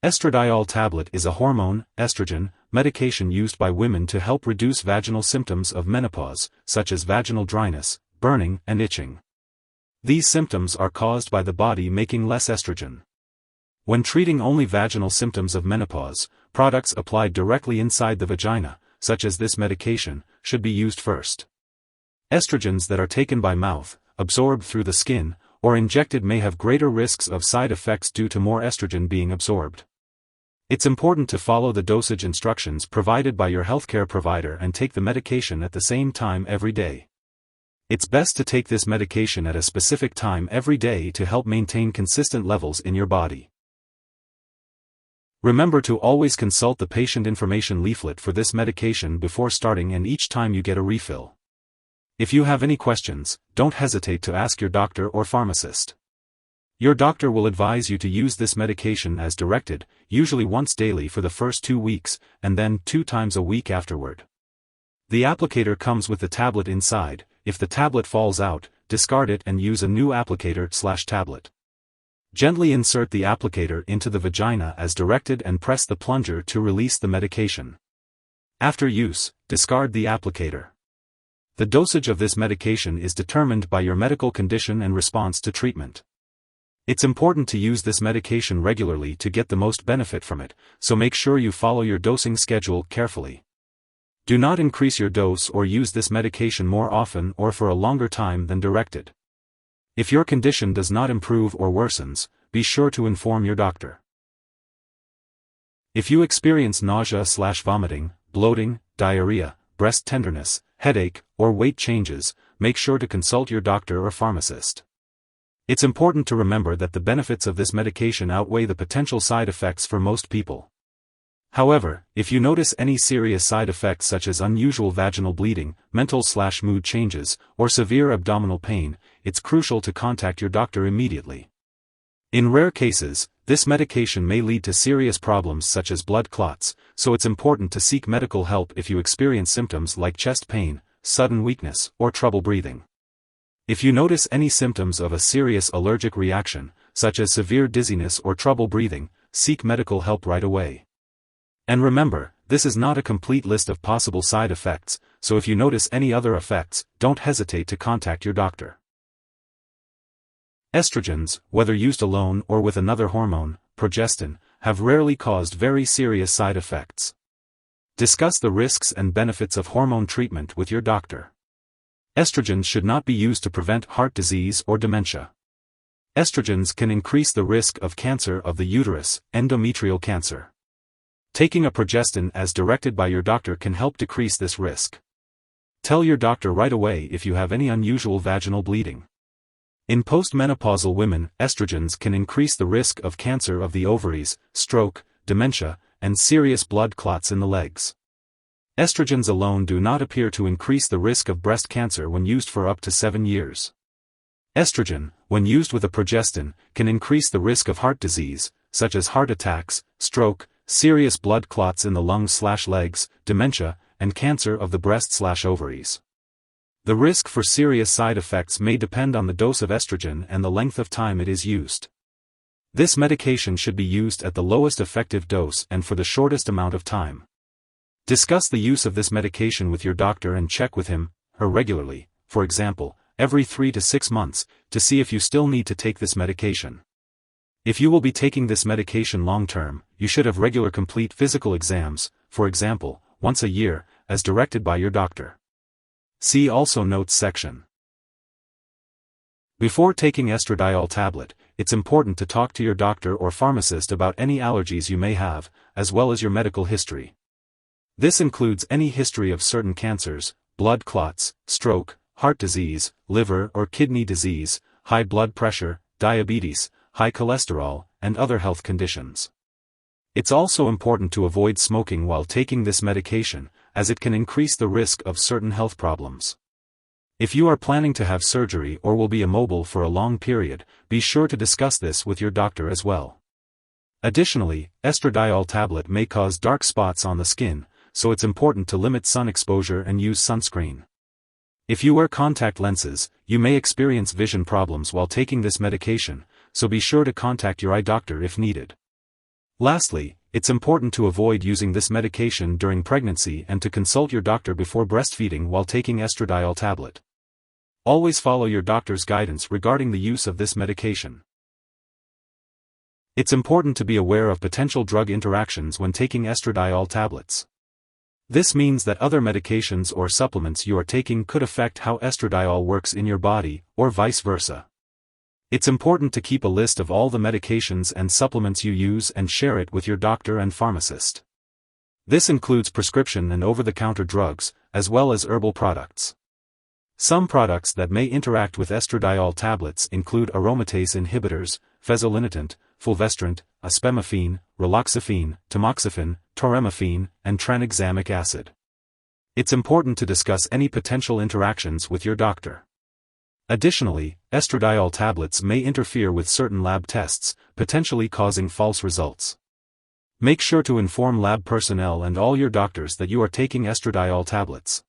Estradiol Tablet is a hormone, estrogen, medication used by women to help reduce vaginal symptoms of menopause, such as vaginal dryness, burning, and itching. These symptoms are caused by the body making less estrogen. When treating only vaginal symptoms of menopause, products applied directly inside the vagina, such as this medication, should be used first. Estrogens that are taken by mouth, absorbed through the skin, or injected may have greater risks of side effects due to more estrogen being absorbed. It's important to follow the dosage instructions provided by your healthcare provider and take the medication at the same time every day. It's best to take this medication at a specific time every day to help maintain consistent levels in your body. Remember to always consult the patient information leaflet for this medication before starting and each time you get a refill. If you have any questions, don't hesitate to ask your doctor or pharmacist. Your doctor will advise you to use this medication as directed, usually once daily for the first 2 weeks, and then 2 times a week afterward. The applicator comes with the tablet inside. If the tablet falls out, discard it and use a new applicator/tablet. Gently insert the applicator into the vagina as directed and press the plunger to release the medication. After use, discard the applicator. The dosage of this medication is determined by your medical condition and response to treatment. It's important to use this medication regularly to get the most benefit from it, so make sure you follow your dosing schedule carefully. Do not increase your dose or use this medication more often or for a longer time than directed. If your condition does not improve or worsens, be sure to inform your doctor. If you experience nausea/vomiting, bloating, diarrhea, breast tenderness, headache, or weight changes, make sure to consult your doctor or pharmacist. It's important to remember that the benefits of this medication outweigh the potential side effects for most people. However, if you notice any serious side effects such as unusual vaginal bleeding, mental/mood changes, or severe abdominal pain, it's crucial to contact your doctor immediately. In rare cases, this medication may lead to serious problems such as blood clots, so it's important to seek medical help if you experience symptoms like chest pain, sudden weakness, or trouble breathing. If you notice any symptoms of a serious allergic reaction, such as severe dizziness or trouble breathing, seek medical help right away. And remember, this is not a complete list of possible side effects, so if you notice any other effects, don't hesitate to contact your doctor. Estrogens, whether used alone or with another hormone, progestin, have rarely caused very serious side effects. Discuss the risks and benefits of hormone treatment with your doctor. Estrogens should not be used to prevent heart disease or dementia. Estrogens can increase the risk of cancer of the uterus, endometrial cancer. Taking a progestin as directed by your doctor can help decrease this risk. Tell your doctor right away if you have any unusual vaginal bleeding. In postmenopausal women, estrogens can increase the risk of cancer of the ovaries, stroke, dementia, and serious blood clots in the legs. Estrogens alone do not appear to increase the risk of breast cancer when used for up to 7 years. Estrogen, when used with a progestin, can increase the risk of heart disease, such as heart attacks, stroke, serious blood clots in the lungs/legs, dementia, and cancer of the breast/ovaries. The risk for serious side effects may depend on the dose of estrogen and the length of time it is used. This medication should be used at the lowest effective dose and for the shortest amount of time. Discuss the use of this medication with your doctor and check with him/her regularly, for example, every 3 to 6 months, to see if you still need to take this medication. If you will be taking this medication long-term, you should have regular complete physical exams, for example, once a year, as directed by your doctor. See also Notes section. Before taking Estradiol Tablet, it's important to talk to your doctor or pharmacist about any allergies you may have, as well as your medical history. This includes any history of certain cancers, blood clots, stroke, heart disease, liver or kidney disease, high blood pressure, diabetes, high cholesterol, and other health conditions. It's also important to avoid smoking while taking this medication, as it can increase the risk of certain health problems. If you are planning to have surgery or will be immobile for a long period, be sure to discuss this with your doctor as well. Additionally, Estradiol Tablet may cause dark spots on the skin, so it's important to limit sun exposure and use sunscreen. If you wear contact lenses, you may experience vision problems while taking this medication, so be sure to contact your eye doctor if needed. Lastly, it's important to avoid using this medication during pregnancy and to consult your doctor before breastfeeding while taking Estradiol Tablet. Always follow your doctor's guidance regarding the use of this medication. It's important to be aware of potential drug interactions when taking Estradiol tablets. This means that other medications or supplements you are taking could affect how estradiol works in your body, or vice versa. It's important to keep a list of all the medications and supplements you use and share it with your doctor and pharmacist. This includes prescription and over-the-counter drugs, as well as herbal products. Some products that may interact with estradiol tablets include aromatase inhibitors, fezolinetant, fulvestrant, aspemifene, raloxifene, tamoxifen, toremifene, and tranexamic acid. It's important to discuss any potential interactions with your doctor. Additionally, estradiol tablets may interfere with certain lab tests, potentially causing false results. Make sure to inform lab personnel and all your doctors that you are taking estradiol tablets.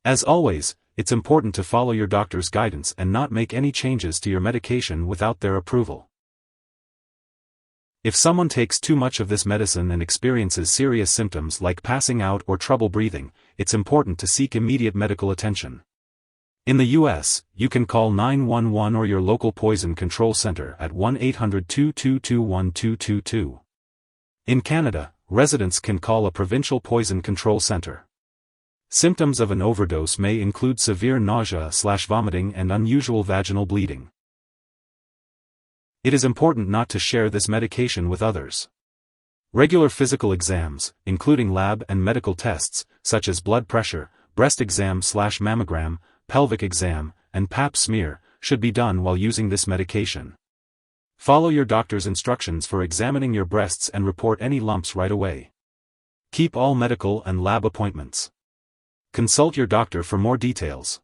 As always, it's important to follow your doctor's guidance and not make any changes to your medication without their approval. If someone takes too much of this medicine and experiences serious symptoms like passing out or trouble breathing, it's important to seek immediate medical attention. In the U.S., you can call 911 or your local poison control center at 1-800-222-1222. In Canada, residents can call a provincial poison control center. Symptoms of an overdose may include severe nausea/vomiting and unusual vaginal bleeding. It is important not to share this medication with others. Regular physical exams, including lab and medical tests, such as blood pressure, breast exam/mammogram, pelvic exam, and pap smear, should be done while using this medication. Follow your doctor's instructions for examining your breasts and report any lumps right away. Keep all medical and lab appointments. Consult your doctor for more details.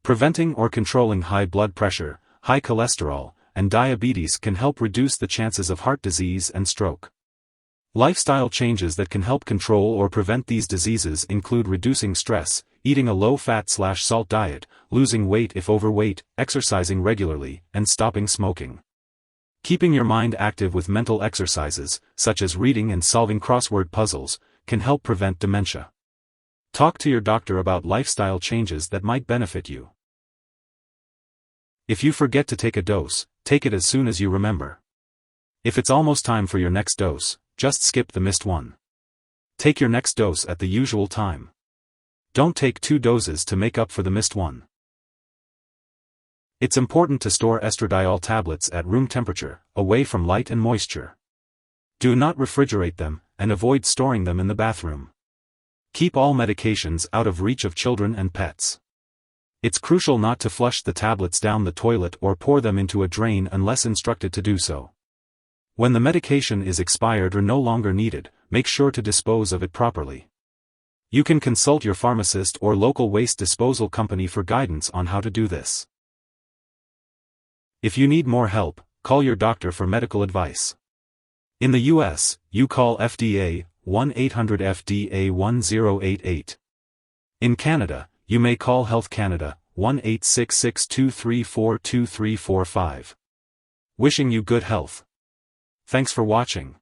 Preventing or controlling high blood pressure, high cholesterol, and diabetes can help reduce the chances of heart disease and stroke. Lifestyle changes that can help control or prevent these diseases include reducing stress, eating a low-fat/salt diet, losing weight if overweight, exercising regularly, and stopping smoking. Keeping your mind active with mental exercises, such as reading and solving crossword puzzles, can help prevent dementia. Talk to your doctor about lifestyle changes that might benefit you. If you forget to take a dose, take it as soon as you remember. If it's almost time for your next dose, just skip the missed one. Take your next dose at the usual time. Don't take 2 doses to make up for the missed one. It's important to store estradiol tablets at room temperature, away from light and moisture. Do not refrigerate them, and avoid storing them in the bathroom. Keep all medications out of reach of children and pets. It's crucial not to flush the tablets down the toilet or pour them into a drain unless instructed to do so. When the medication is expired or no longer needed, make sure to dispose of it properly. You can consult your pharmacist or local waste disposal company for guidance on how to do this. If you need more help, call your doctor for medical advice. In the U.S., you call FDA, 1-800-FDA-1088. In Canada, you may call Health Canada, 1-866-234-2345. Wishing you good health. Thanks for watching.